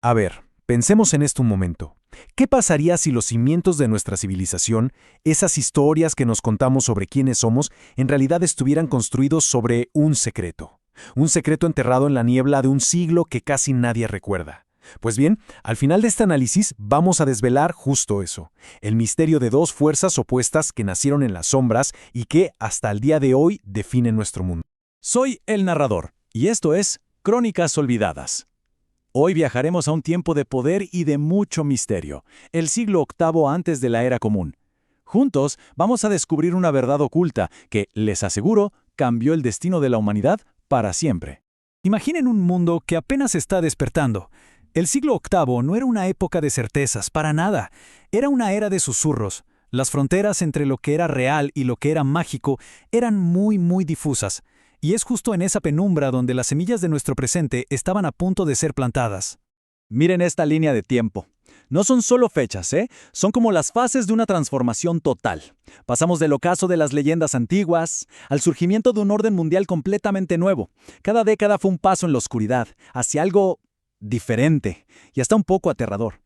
A ver, pensemos en esto un momento. ¿Qué pasaría si los cimientos de nuestra civilización, esas historias que nos contamos sobre quiénes somos, en realidad estuvieran construidos sobre un secreto? Un secreto enterrado en la niebla de un siglo que casi nadie recuerda. Pues bien, al final de este análisis vamos a desvelar justo eso, el misterio de dos fuerzas opuestas que nacieron en las sombras y que, hasta el día de hoy, definen nuestro mundo. Soy el narrador, y esto es Crónicas Olvidadas. Hoy viajaremos a un tiempo de poder y de mucho misterio, el siglo VIII antes de la Era Común. Juntos vamos a descubrir una verdad oculta que, les aseguro, cambió el destino de la humanidad para siempre. Imaginen un mundo que apenas está despertando. El siglo VIII no era una época de certezas, para nada. Era una era de susurros. Las fronteras entre lo que era real y lo que era mágico eran muy difusas. Y es justo en esa penumbra donde las semillas de nuestro presente estaban a punto de ser plantadas. Miren esta línea de tiempo. No son solo fechas, Son como las fases de una transformación total. Pasamos del ocaso de las leyendas antiguas al surgimiento de un orden mundial completamente nuevo. Cada década fue un paso en la oscuridad, hacia algo diferente y hasta un poco aterrador.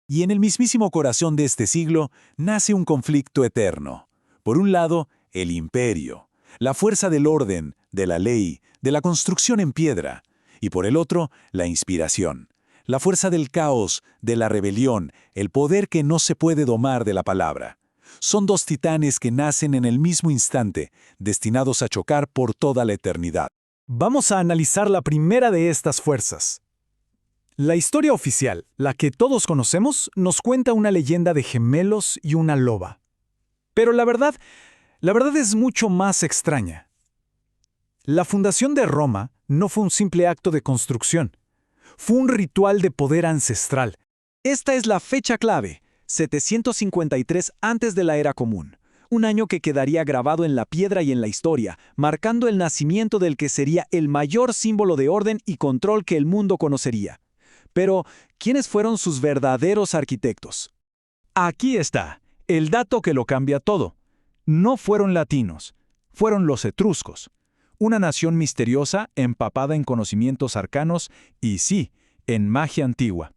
Y en el mismísimo corazón de este siglo nace un conflicto eterno. Por un lado, el imperio, la fuerza del orden, de la ley, de la construcción en piedra, y por el otro, la inspiración, la fuerza del caos, de la rebelión, el poder que no se puede domar de la palabra. Son dos titanes que nacen en el mismo instante, destinados a chocar por toda la eternidad. Vamos a analizar la primera de estas fuerzas. La historia oficial, la que todos conocemos, nos cuenta una leyenda de gemelos y una loba. Pero la verdad es mucho más extraña. La fundación de Roma no fue un simple acto de construcción. Fue un ritual de poder ancestral. Esta es la fecha clave, 753 antes de la Era Común. Un año que quedaría grabado en la piedra y en la historia, marcando el nacimiento del que sería el mayor símbolo de orden y control que el mundo conocería. Pero, ¿quiénes fueron sus verdaderos arquitectos? Aquí está, el dato que lo cambia todo. No fueron latinos, fueron los etruscos. Una nación misteriosa, empapada en conocimientos arcanos y sí, en magia antigua.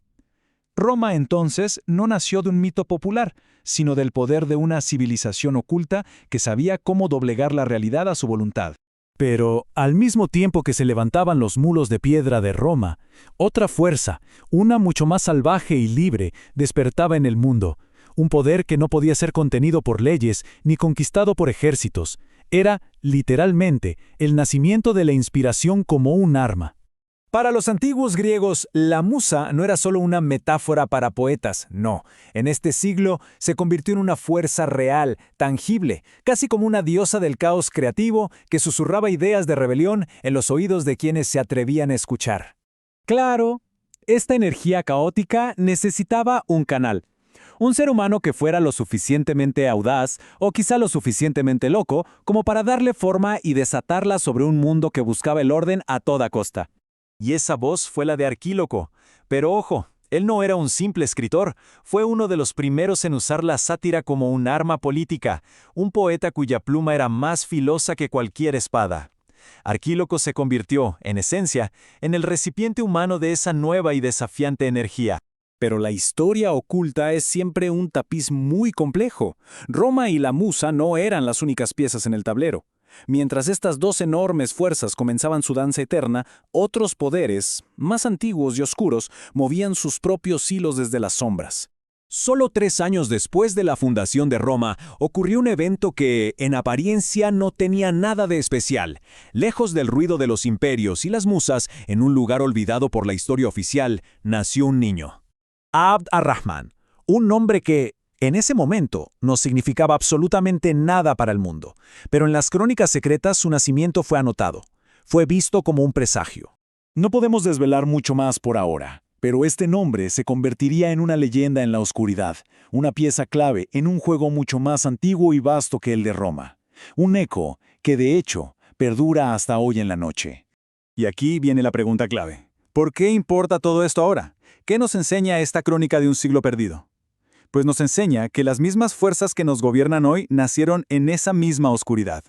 Roma entonces no nació de un mito popular, sino del poder de una civilización oculta que sabía cómo doblegar la realidad a su voluntad. Pero, al mismo tiempo que se levantaban los muros de piedra de Roma, otra fuerza, una mucho más salvaje y libre, despertaba en el mundo. Un poder que no podía ser contenido por leyes ni conquistado por ejércitos. Era, literalmente, el nacimiento de la inspiración como un arma. Para los antiguos griegos, la musa no era solo una metáfora para poetas, no. En este siglo se convirtió en una fuerza real, tangible, casi como una diosa del caos creativo que susurraba ideas de rebelión en los oídos de quienes se atrevían a escuchar. Claro, esta energía caótica necesitaba un canal. Un ser humano que fuera lo suficientemente audaz o quizá lo suficientemente loco como para darle forma y desatarla sobre un mundo que buscaba el orden a toda costa. Y esa voz fue la de Arquíloco. Pero ojo, él no era un simple escritor, fue uno de los primeros en usar la sátira como un arma política, un poeta cuya pluma era más filosa que cualquier espada. Arquíloco se convirtió, en esencia, en el recipiente humano de esa nueva y desafiante energía. Pero la historia oculta es siempre un tapiz muy complejo. Roma y la musa no eran las únicas piezas en el tablero. Mientras estas dos enormes fuerzas comenzaban su danza eterna, otros poderes, más antiguos y oscuros, movían sus propios hilos desde las sombras. Solo 3 años después de la fundación de Roma, ocurrió un evento que, en apariencia, no tenía nada de especial. Lejos del ruido de los imperios y las musas, en un lugar olvidado por la historia oficial, nació un niño. Abd ar-Rahman, un nombre que, en ese momento, no significaba absolutamente nada para el mundo, pero en las crónicas secretas su nacimiento fue anotado. Fue visto como un presagio. No podemos desvelar mucho más por ahora, pero este nombre se convertiría en una leyenda en la oscuridad, una pieza clave en un juego mucho más antiguo y vasto que el de Roma. Un eco que, de hecho, perdura hasta hoy en la noche. Y aquí viene la pregunta clave. ¿Por qué importa todo esto ahora? ¿Qué nos enseña esta crónica de un siglo perdido? Pues nos enseña que las mismas fuerzas que nos gobiernan hoy nacieron en esa misma oscuridad.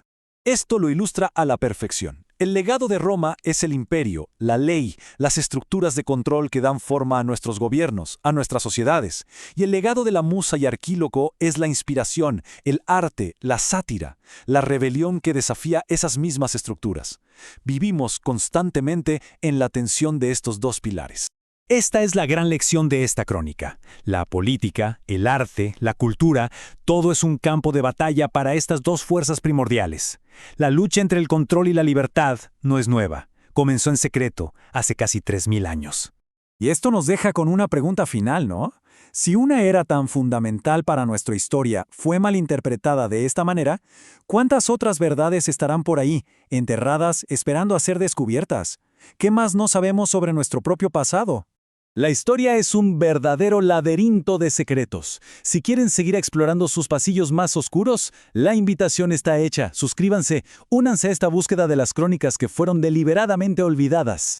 Esto lo ilustra a la perfección. El legado de Roma es el imperio, la ley, las estructuras de control que dan forma a nuestros gobiernos, a nuestras sociedades. Y el legado de la Musa y Arquíloco es la inspiración, el arte, la sátira, la rebelión que desafía esas mismas estructuras. Vivimos constantemente en la tensión de estos dos pilares. Esta es la gran lección de esta crónica. La política, el arte, la cultura, todo es un campo de batalla para estas dos fuerzas primordiales. La lucha entre el control y la libertad no es nueva. Comenzó en secreto, hace casi 3000 años. Y esto nos deja con una pregunta final, ¿no? Si una era tan fundamental para nuestra historia fue malinterpretada de esta manera, ¿cuántas otras verdades estarán por ahí, enterradas, esperando a ser descubiertas? ¿Qué más no sabemos sobre nuestro propio pasado? La historia es un verdadero laberinto de secretos. Si quieren seguir explorando sus pasillos más oscuros, la invitación está hecha. Suscríbanse, únanse a esta búsqueda de las crónicas que fueron deliberadamente olvidadas.